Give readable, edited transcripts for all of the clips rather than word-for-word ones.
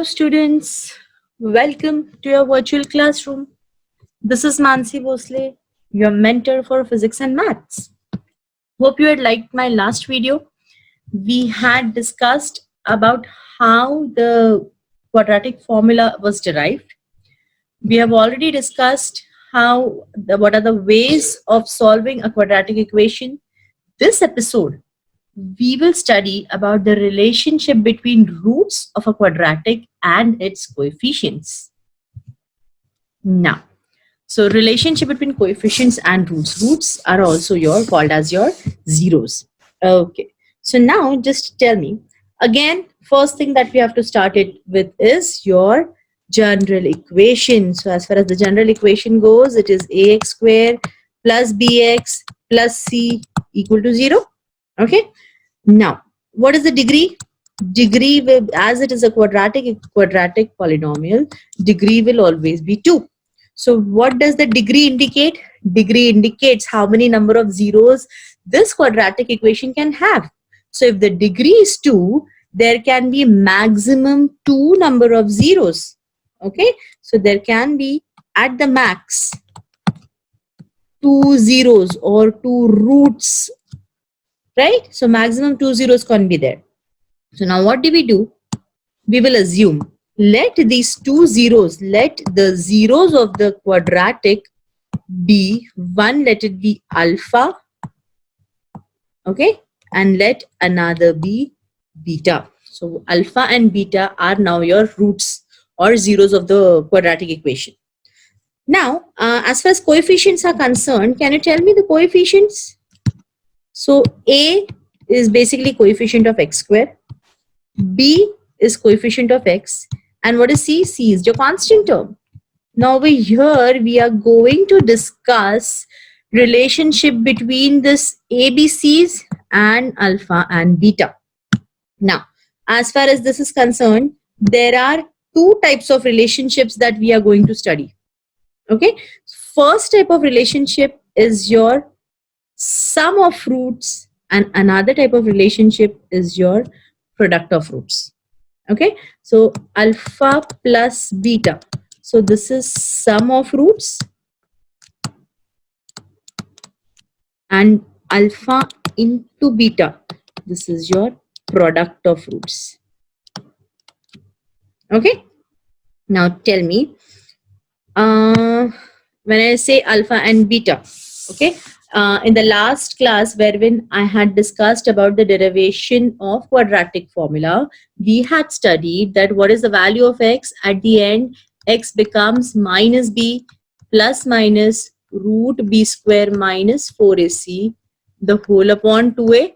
students. Welcome to your virtual classroom. This is Mansi Bhosle, your mentor for physics and maths. Hope you had liked my last video. We had discussed about how the quadratic formula was derived. We have already discussed what are the ways of solving a quadratic equation. This episode, we will study about the relationship between roots of a quadratic and its coefficients. Now, so relationship between coefficients and roots. Roots are also called as your zeros. Okay. So now just tell me, again, first thing that we have to start it with is your general equation. So as far as the general equation goes, it is ax square plus bx plus c equal to 0. Okay. Now, what is the degree? Degree will, as it is a quadratic polynomial, degree will always be 2. So what does the degree indicate? Degree indicates how many number of zeros this quadratic equation can have. So if the degree is 2, there can be maximum 2 number of zeros. Okay, so there can be at the max 2 zeros or 2 roots, right? So maximum 2 zeros can be there. So now what do? We will assume, let these 2 zeros, let the zeros of the quadratic be, one let it be alpha, okay, and let another be beta. So alpha and beta are now your roots or zeros of the quadratic equation. Now, as far as coefficients are concerned, can you tell me the coefficients? So A is basically coefficient of x square, B is coefficient of x, and what is C? C is your constant term. Now over here we are going to discuss relationship between this ABCs and alpha and beta. Now, as far as this is concerned, there are two types of relationships that we are going to study. Okay, first type of relationship is your sum of roots, and another type of relationship is your product of roots. Okay, so alpha plus beta. So this is sum of roots, and alpha into beta, this is your product of roots. Okay, now tell me, when I say alpha and beta, okay, in the last class wherein I had discussed about the derivation of quadratic formula, we had studied that what is the value of x at the end? X becomes minus b plus minus root b square minus 4ac the whole upon 2a.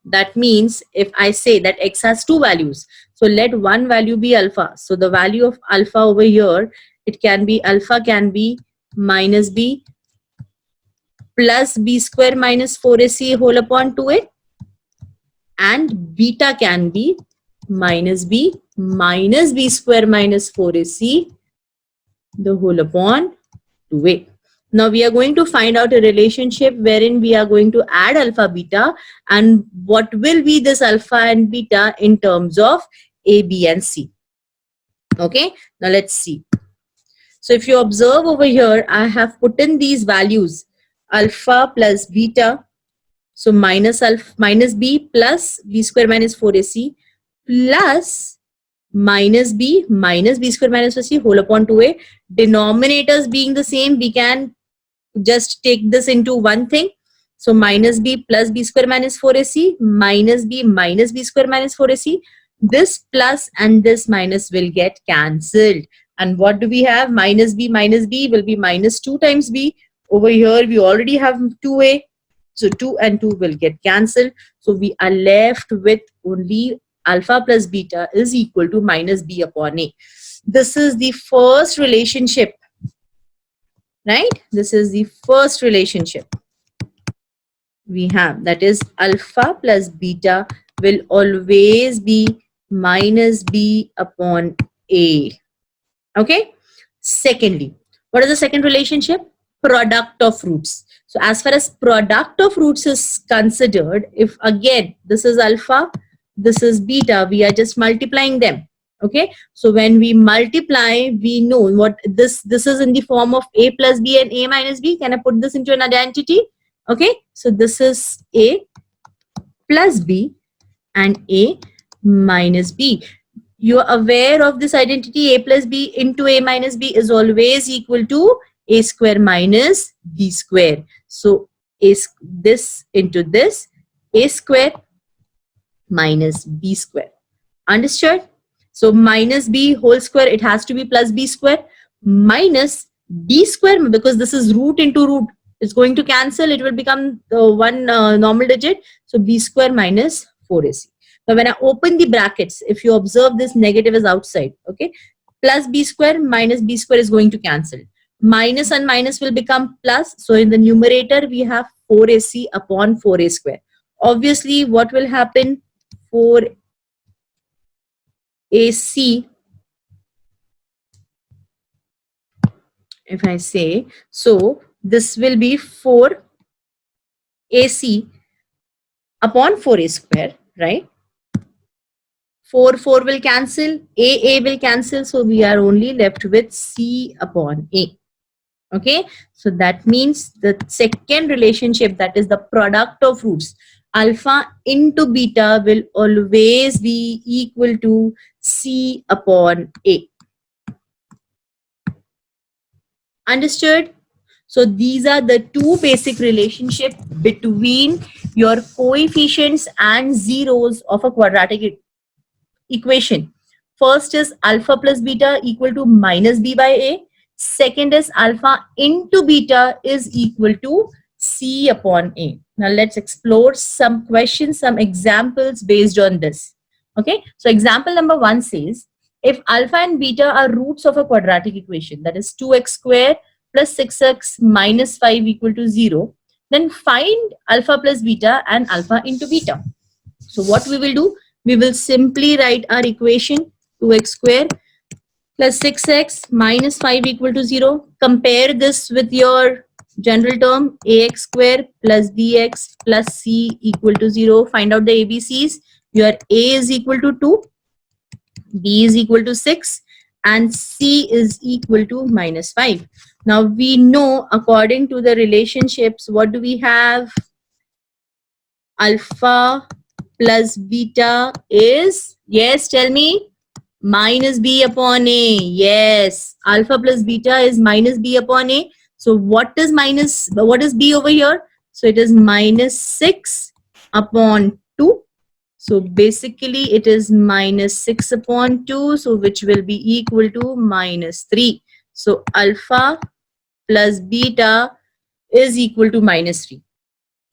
That means if I say that x has two values, so let one value be alpha. So the value of alpha over here, it can be, alpha can be minus b plus b square minus 4ac whole upon 2a, and beta can be minus b square minus 4ac the whole upon 2a. Now we are going to find out a relationship wherein we are going to add alpha beta, and what will be this alpha and beta in terms of a, b and c. Okay, now let's see. So if you observe over here, I have put in these values, alpha plus beta, so minus b plus b square minus 4ac plus minus b square minus 4ac whole upon 2a. Denominators being the same, we can just take this into one thing. So minus b plus b square minus 4ac minus b square minus 4ac. This plus and this minus will get cancelled. And what do we have? Minus b will be minus 2 times b. Over here we already have 2a. So 2 and 2 will get cancelled. So we are left with only alpha plus beta is equal to minus b upon a. This is the first relationship, right? This is the first relationship we have, that is alpha plus beta will always be minus b upon a. Okay. Secondly, what is the second relationship? Product of roots. So as far as product of roots is considered, if again this is alpha, this is beta, we are just multiplying them. Okay, so when we multiply, we know what this is in the form of a plus b and a minus b. Can I put this into an identity? Okay, so this is a plus b and a minus b. You are aware of this identity, a plus b into a minus b is always equal to a square minus b square. So is this into this, a square minus b square. Understood? So minus b whole square, it has to be plus b square, minus b square, because this is root into root, it's going to cancel, it will become one normal digit. So b square minus 4ac. Now when I open the brackets, if you observe, this negative is outside. Okay, plus b square minus b square is going to cancel. Minus and minus will become plus. So in the numerator, we have 4ac upon 4a square. Obviously, what will happen? 4ac, if I say, so this will be 4ac upon 4a square, right? 4 will cancel, a will cancel, so we are only left with c upon a. Okay, so that means the second relationship, that is the product of roots, alpha into beta, will always be equal to c upon a. Understood? So these are the two basic relationships between your coefficients and zeros of a quadratic equation. First is alpha plus beta equal to minus b by a. Second is alpha into beta is equal to c upon a. Now let's explore some questions, some examples based on this. Okay, so example number 1 says, if alpha and beta are roots of a quadratic equation, that is 2x square plus 6x minus 5 equal to 0, then find alpha plus beta and alpha into beta. So what we will do, we will simply write our equation, 2x square plus 6x minus 5 equal to 0. Compare this with your general term, ax square plus bx plus c equal to 0. Find out the ABCs. Your a is equal to 2, b is equal to 6, and c is equal to minus 5. Now we know, according to the relationships, what do we have? Alpha plus beta is, yes, tell me, minus b upon a. Yes, alpha plus beta is minus b upon a. So what is b over here? So it is minus 6 upon 2. So basically it is minus 6 upon 2, so which will be equal to minus 3. So alpha plus beta is equal to minus 3.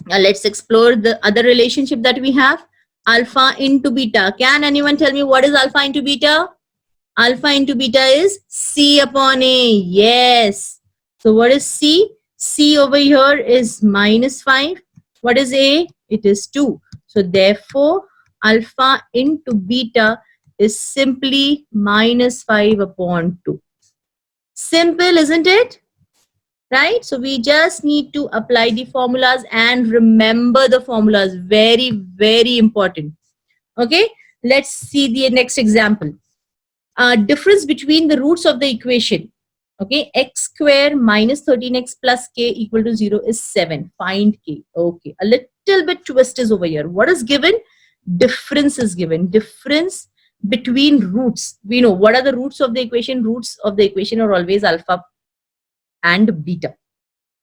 Now let's explore the other relationship that we have, alpha into beta. Can anyone tell me what is alpha into beta? Alpha into beta is c upon a. Yes. So what is c? C over here is minus 5. What is a? It is 2. So therefore, alpha into beta is simply minus 5 upon 2. Simple, isn't it? Right? So we just need to apply the formulas and remember the formulas. Very, very important. Okay, let's see the next example. Difference between the roots of the equation. Okay, x square minus 13x plus k equal to 0 is 7. Find k. Okay, a little bit twist is over here. What is given? Difference is given. Difference between roots. We know what are the roots of the equation. Roots of the equation are always alpha and beta.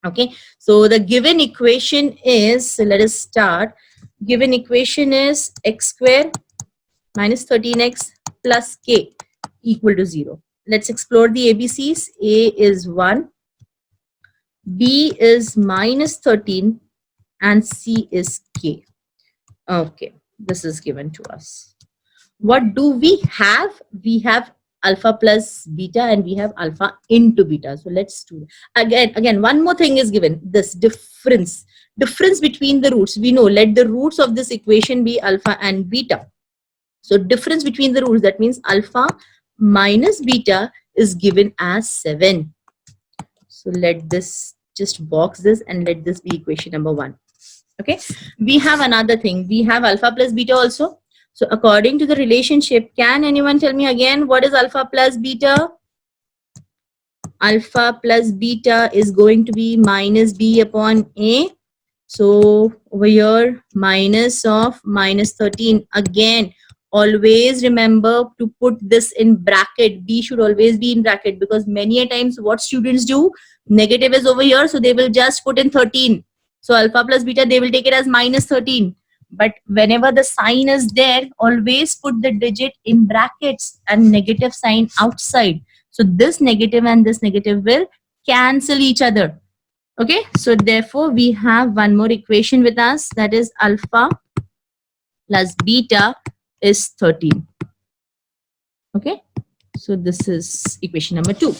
Okay, so the given equation is, so let us start. Given equation is x square minus 13x plus k equal to 0. Let's explore the ABCs. A is 1, B is minus 13, and C is k. Okay, this is given to us. What do we have? We have alpha plus beta and we have alpha into beta. So let's do again one more thing is given, this difference between the roots. We know, let the roots of this equation be alpha and beta. So difference between the roots, that means alpha minus beta is given as 7. So let this, just box this and let this be equation number 1. Okay, we have another thing, we have alpha plus beta also. So according to the relationship, can anyone tell me again what is alpha plus beta? Alpha plus beta is going to be minus b upon a. So over here, minus of minus 13. Again, always remember to put this in bracket. B should always be in bracket, because many a times what students do, negative is over here, so they will just put in 13. So alpha plus beta, they will take it as minus 13. But whenever the sign is there, always put the digit in brackets and negative sign outside. So this negative and this negative will cancel each other. Okay, so therefore we have one more equation with us, that is alpha plus beta is 13. Okay, so this is equation number 2.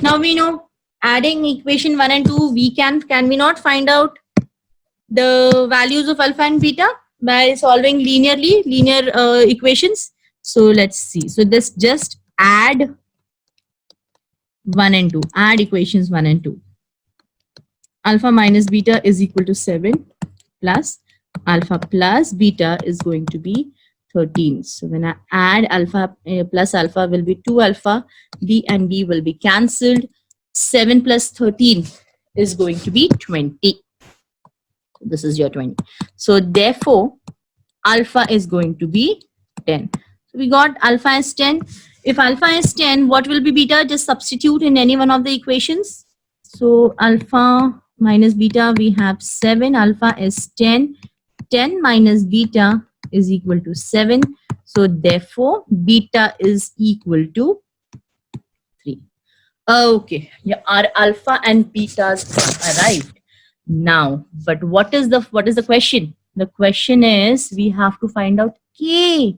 Now we know, adding equation 1 and 2, we can we not find out the values of alpha and beta by solving linear equations? So let's see. So this just add 1 and 2, add equations 1 and 2. Alpha minus beta is equal to 7, plus alpha plus beta is going to be 13. So when I add alpha plus alpha will be 2 alpha, b and b will be cancelled. 7 plus 13 is going to be 20. This is your 20. So therefore alpha is going to be 10. So we got alpha as 10. If alpha is 10, what will be beta? Just substitute in any one of the equations. So alpha minus beta, we have 7. Alpha is 10. 10 minus beta is equal to 7. So therefore beta is equal to 3. Okay, yeah, our alpha and betas have arrived now. But what is the question? The question is, we have to find out k.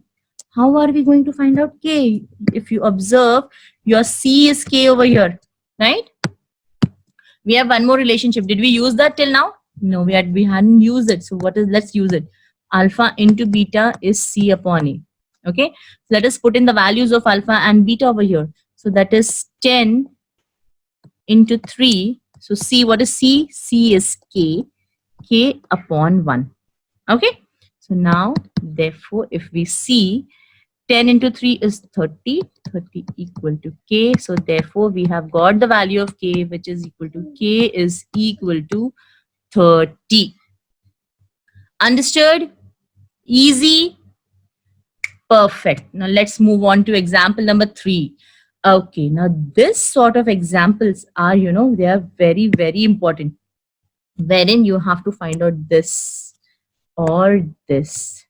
How are we going to find out k? If you observe, your c is k over here, right? We have one more relationship. Did we use that till now? No, we hadn't used it. So what is, let's use it. Alpha into beta is c upon a. Okay, so let us put in the values of alpha and beta over here. So that is 10 into 3. So c, what is c? C is k, k upon 1. Okay, so now therefore if we see, 10 into 3 is 30, 30 equal to k. So therefore we have got the value of k, which is equal to k is equal to 30. Understood? Easy? Perfect. Now let's move on to example number 3. Okay, now this sort of examples are, they are very, very important, wherein you have to find out this or this.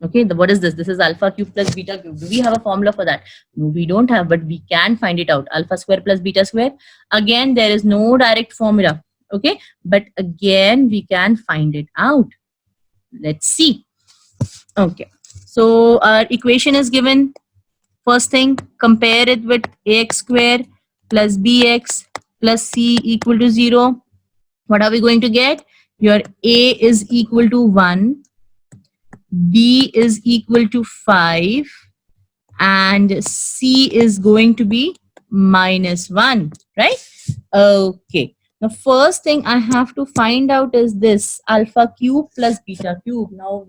Okay, what is this? This is alpha cube plus beta cube. Do we have a formula for that? No, we don't have, but we can find it out. Alpha square plus beta square. Again, there is no direct formula. Okay, but again, we can find it out. Let's see. Okay, so our equation is given. First thing, compare it with ax square plus bx plus c equal to 0. What are we going to get? Your a is equal to 1. B is equal to 5 and C is going to be minus 1, right? Okay. The first thing I have to find out is this alpha cube plus beta cube. Now,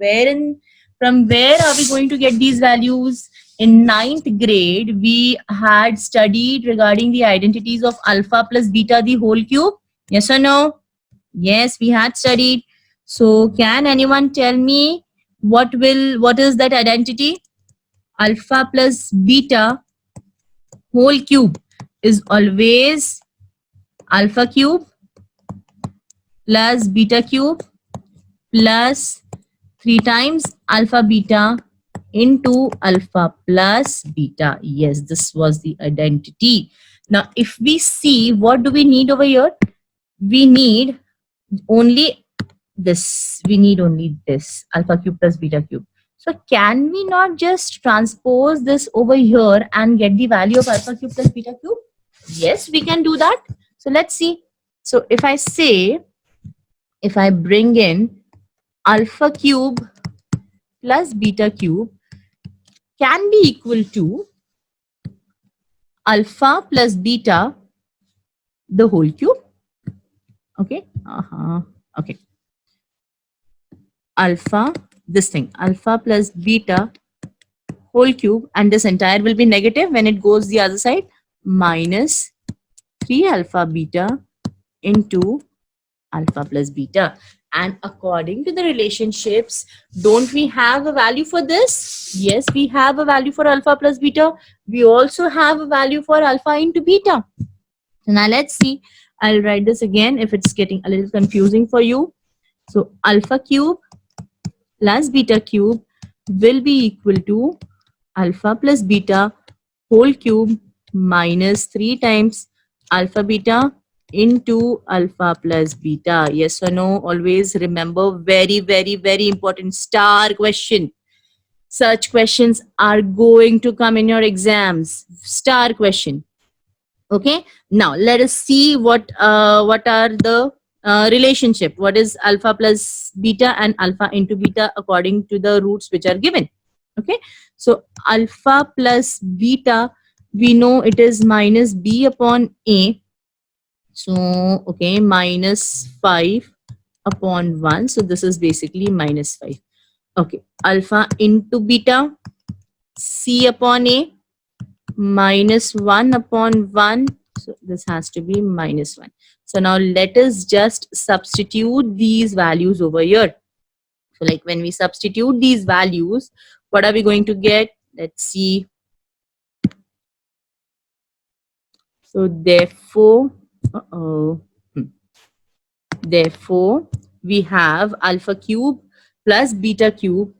from where are we going to get these values? In 9th grade, we had studied regarding the identities of alpha plus beta the whole cube. Yes or no? Yes, we had studied. So, can anyone tell me what is that identity? Alpha plus beta whole cube is always alpha cube plus beta cube plus 3 times alpha beta into alpha plus beta. Yes, this was the identity. Now, if we see, what do we need over here? We need only this. We need only this alpha cube plus beta cube. So can we not just transpose this over here and get the value of alpha cube plus beta cube? Yes, we can do that. So let's see. So if I bring in alpha cube plus beta cube can be equal to alpha plus beta the whole cube. Okay. Okay. Alpha, this thing, alpha plus beta whole cube, and this entire will be negative when it goes the other side, minus 3 alpha beta into alpha plus beta. And according to the relationships, don't we have a value for this? Yes, we have a value for alpha plus beta. We also have a value for alpha into beta. So now let's see. I'll write this again if it's getting a little confusing for you. So alpha cube plus beta cube will be equal to alpha plus beta whole cube minus 3 times alpha beta into alpha plus beta. Yes or no? Always remember, very, very, very important star question. Such questions are going to come in your exams. Star question. Okay. Now let us see what are the relationship. What is alpha plus beta and alpha into beta according to the roots which are given. Okay. So alpha plus beta, we know it is minus b upon a. So, okay, minus 5 upon 1. So this is basically minus 5. Okay, alpha into beta, c upon a, minus 1 upon 1. So this has to be minus 1. So now let us just substitute these values over here. So like when we substitute these values, what are we going to get? Let's see. So therefore, therefore, we have alpha cube plus beta cube,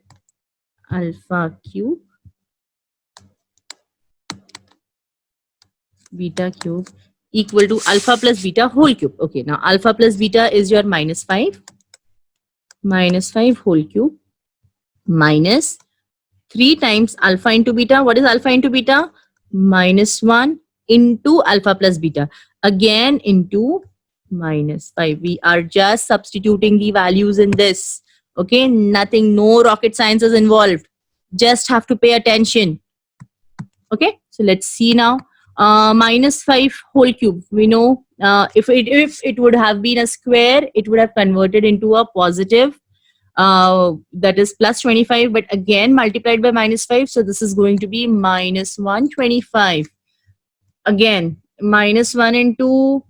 alpha cube, beta cube equal to alpha plus beta whole cube. Okay, now alpha plus beta is your minus 5 whole cube minus 3 times alpha into beta. What is alpha into beta? Minus 1 into alpha plus beta. Again into minus 5. We are just substituting the values in this. Okay, nothing, no rocket science is involved. Just have to pay attention. Okay, so let's see now. Minus 5 whole cube. We know if it would have been a square, it would have converted into a positive. That is plus 25, but again multiplied by minus 5. So this is going to be minus 125. Again, minus 1 into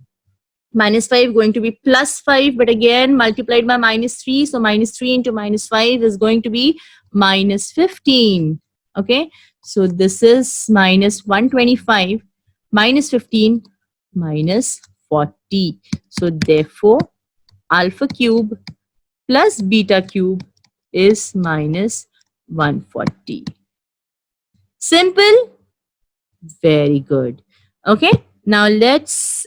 minus 5 going to be plus 5, but again multiplied by minus 3. So minus 3 into minus 5 is going to be minus 15. Okay, so this is minus 125 minus 15 minus 40. So therefore, alpha cube plus beta cube is minus 140. Simple? Very good. Okay, now let's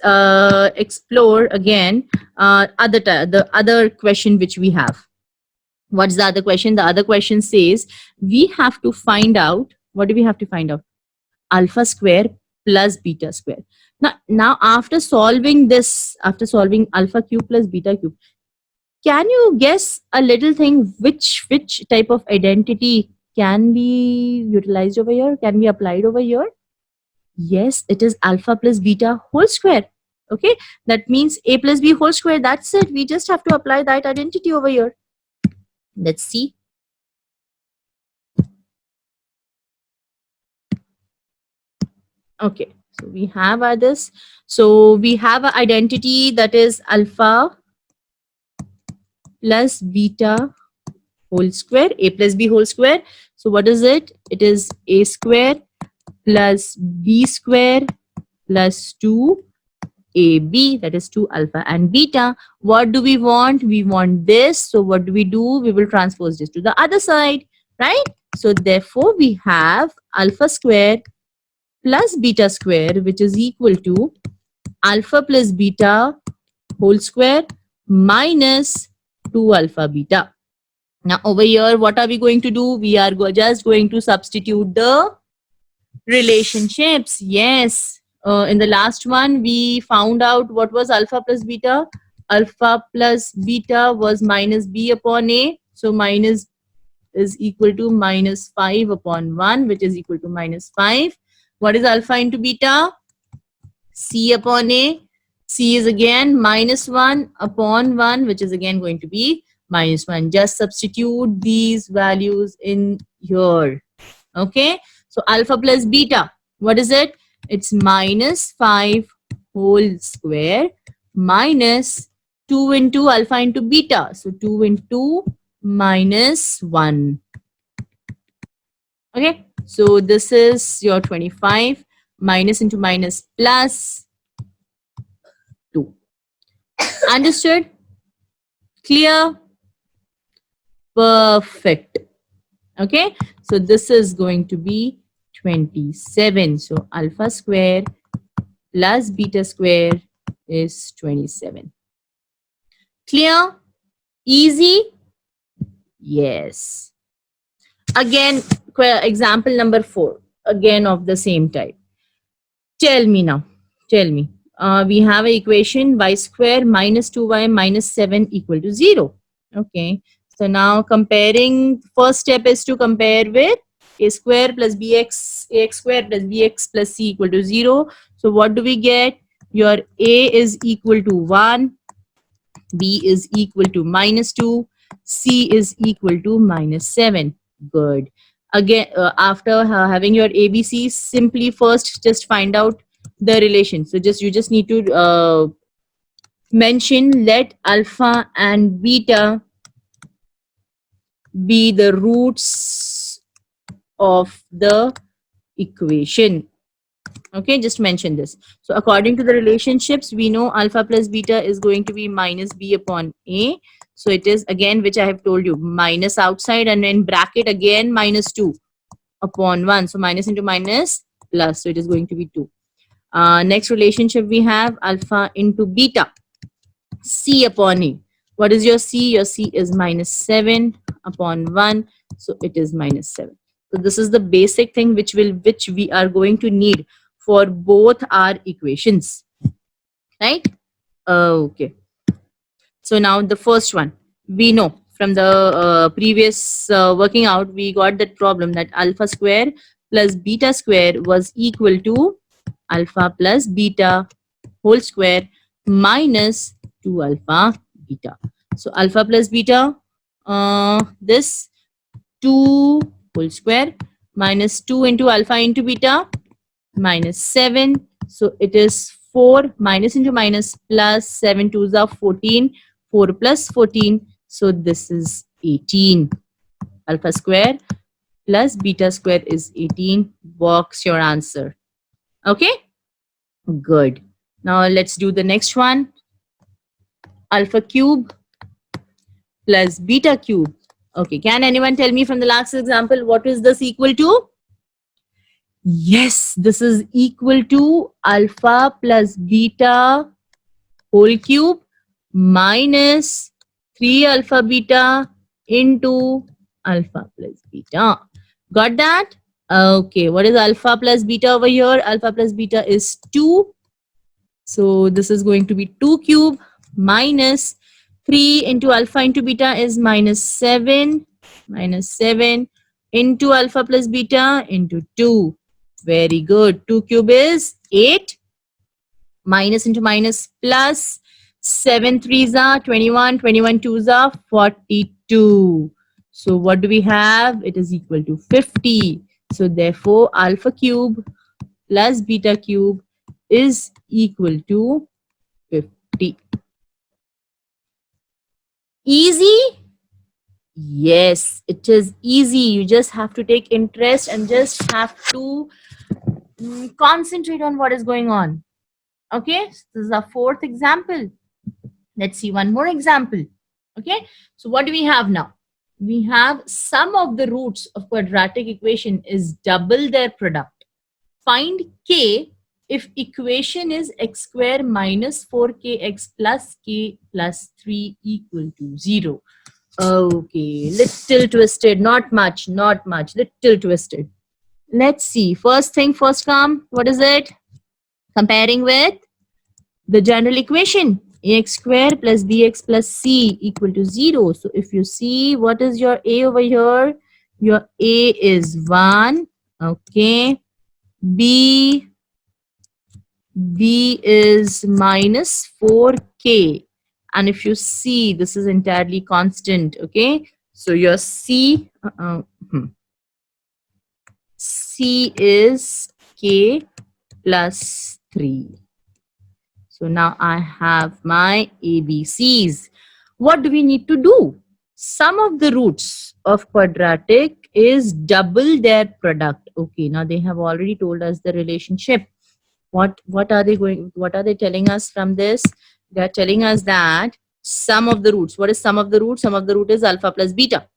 explore again the other question which we have. What's the other question? The other question says we have to find out, what do we have to find out? Alpha square plus beta square. Now after solving this, after solving alpha cube plus beta cube, can you guess a little thing which type of identity can be utilized over here, can be applied over here? Yes, it is alpha plus beta whole square. Okay, that means a plus b whole square. That's it. We just have to apply that identity over here. Let's see. Okay, so we have this. So we have an identity that is alpha plus beta whole square, a plus b whole square. So what is it? It is a square plus b square plus 2ab, that is 2 alpha and beta. What do we want? We want this. So what do? We will transpose this to the other side, right? So therefore we have alpha square plus beta square, which is equal to alpha plus beta whole square minus 2 alpha beta. Now over here, what are we going to do? We are just going to substitute the relationships. Yes. In the last one, we found out what was alpha plus beta. Alpha plus beta was minus b upon a. So minus is equal to minus 5 upon 1, which is equal to minus 5. What is alpha into beta? C upon a. C is again minus 1 upon 1, which is again going to be minus 1. Just substitute these values in here. Okay. So alpha plus beta, what is it? It's minus 5 whole square minus 2 into alpha into beta. So 2 into minus 1. Okay, so this is your 25 minus into minus plus 2. Understood? Clear? Perfect. Okay, so this is going to be 27. So alpha square plus beta square is 27. Clear? Easy? Yes. Again, example number 4. Again of the same type. Tell me now. Tell me. We have an equation y square minus 2y minus 7 equal to 0. Okay. So now comparing, first step is to compare with a square plus bx, ax square plus bx plus c equal to 0. So what do we get? Your a is equal to 1, b is equal to minus 2, c is equal to minus 7. Good. Again, after having your ABC, simply first just find out the relation. So you just need to mention, let alpha and beta be the roots of the equation. Okay, just mention this. So according to the relationships, we know alpha plus beta is going to be minus b upon a. So it is again, which I have told you, minus outside and in bracket again minus 2 upon 1. So minus into minus plus. So it is going to be 2. Next relationship we have alpha into beta, c upon a. What is your c? Your c is minus 7 upon 1. So it is minus 7. So this is the basic thing which we are going to need for both our equations, right? Okay. So now the first one, we know from the previous working out, we got that problem that alpha square plus beta square was equal to alpha plus beta whole square minus 2 alpha beta. So alpha plus beta, this 2 whole square minus 2 into alpha into beta minus 7. So it is 4 minus into minus plus 7 twos are 14. 4 plus 14. So this is 18. Alpha square plus beta square is 18. Box your answer. Okay? Good. Now let's do the next one. Alpha cube plus beta cube. Okay, can anyone tell me from the last example what is this equal to? Yes, this is equal to alpha plus beta whole cube minus 3 alpha beta into alpha plus beta. Got that? Okay, what is alpha plus beta over here? Alpha plus beta is 2. So this is going to be 2 cube minus 3 into alpha into beta is minus 7. Minus 7 into alpha plus beta into 2. Very good. 2 cube is 8. Minus into minus plus 7 threes are 21. 21 twos are 42. So what do we have? It is equal to 50. So therefore alpha cube plus beta cube is equal to 50. Easy? Yes, it is easy. You just have to take interest and just have to concentrate on what is going on. Okay, so this is our fourth example. Let's see one more example. Okay, so what do we have now? We have sum of the roots of quadratic equation is double their product. Find k if equation is x square minus 4kx plus k plus 3 equal to 0. Okay, little twisted, not much, little twisted. Let's see. First thing first come. What is it? Comparing with the general equation. Ax square plus bx plus c equal to 0. So if you see what is your a over here, your a is 1. Okay. B is minus 4k. And if you see, this is entirely constant. Okay. So your c C is K plus 3. So now I have my ABCs. What do we need to do? Sum of the roots of quadratic is double their product. Okay, now they have already told us the relationship. What are they telling us from this? They are telling us that sum of the roots. What is sum of the root? Sum of the root is alpha plus beta.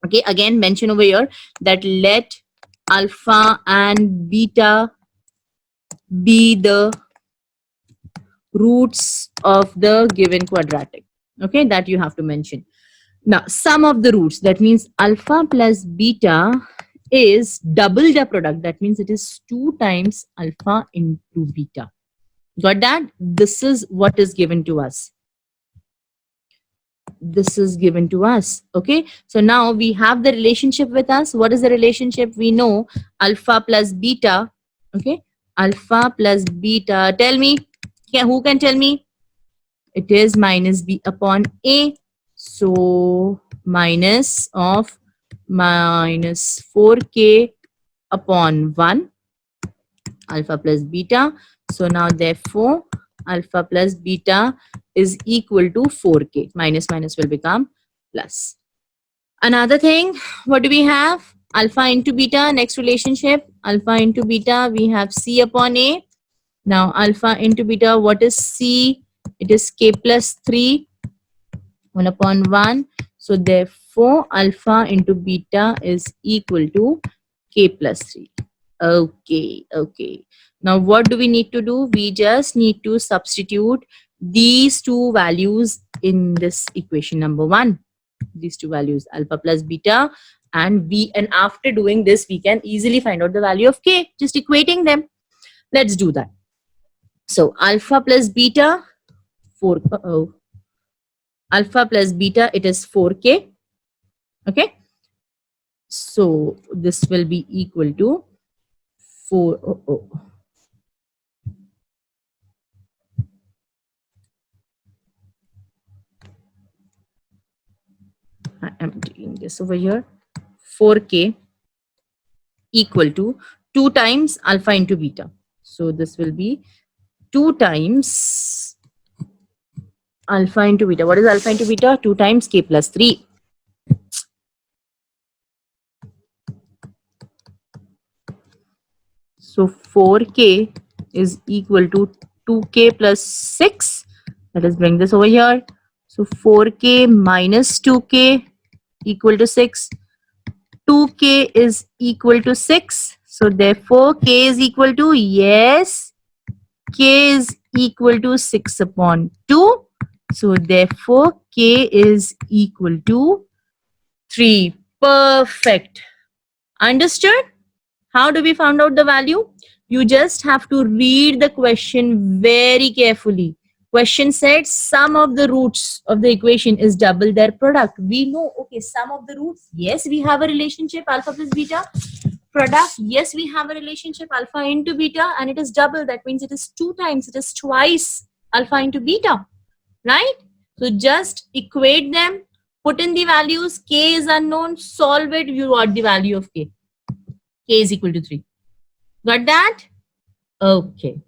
Okay, again mention over here that let alpha and beta be the roots of the given quadratic. Okay, that you have to mention. Now, sum of the roots, that means alpha plus beta is double the product. That means it is 2 times alpha into beta. Got that? This is what is given to us. This is given to us. Okay, so now we have the relationship with us. What is the relationship? We know alpha plus beta. Okay, alpha plus beta. Tell me, who can tell me? It is minus b upon a. So minus of minus 4k upon 1 alpha plus beta. So now therefore alpha plus beta is equal to 4k. Minus minus will become plus. Another thing, what do we have? Alpha into beta. Next relationship, alpha into beta, we have c upon a. Now alpha into beta, what is c? It is k plus 3 1 upon 1. So therefore alpha into beta is equal to k plus 3. Okay, okay. Now what do we need to do? We just need to substitute these two values in this equation number 1. These two values, alpha plus beta and b, and after doing this we can easily find out the value of k, just equating them. Let's do that. So alpha plus beta 4 alpha plus beta, it is 4k. Okay, so this will be equal to 4. I am taking this over here. 4k equal to 2 times alpha into beta. So this will be 2 times alpha into beta. What is alpha into beta? 2 times k plus 3. So 4k is equal to 2k plus 6. Let us bring this over here. So 4k minus 2k equal to 6. 2k is equal to 6. So therefore k is equal to, yes, k is equal to 6 upon 2. So therefore k is equal to 3. Perfect. Understood? How do we find out the value? You just have to read the question very carefully. Question said sum of the roots of the equation is double their product. We know, okay, sum of the roots. Yes, we have a relationship alpha plus beta. Product, yes, we have a relationship alpha into beta, and it is double. That means it is 2 times, it is twice alpha into beta, right? So just equate them, put in the values. K is unknown, solve it, you got the value of k. K is equal to 3. Got that? Okay.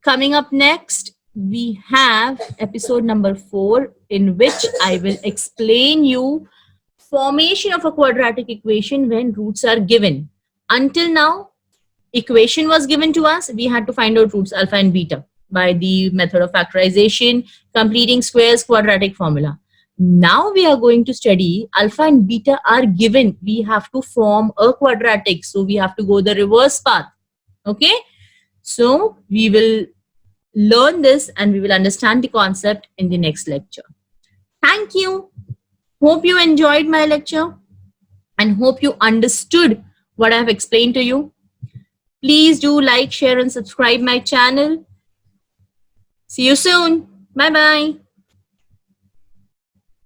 Coming up next, we have episode number 4, in which I will explain you formation of a quadratic equation when roots are given. Until now, equation was given to us. We had to find out roots alpha and beta by the method of factorization, completing squares, quadratic formula. Now we are going to study alpha and beta are given. We have to form a quadratic. So we have to go the reverse path. Okay. So we will learn this and we will understand the concept in the next lecture. Thank you. Hope you enjoyed my lecture and hope you understood what I have explained to you. Please do like, share and subscribe my channel. See you soon. Bye-bye.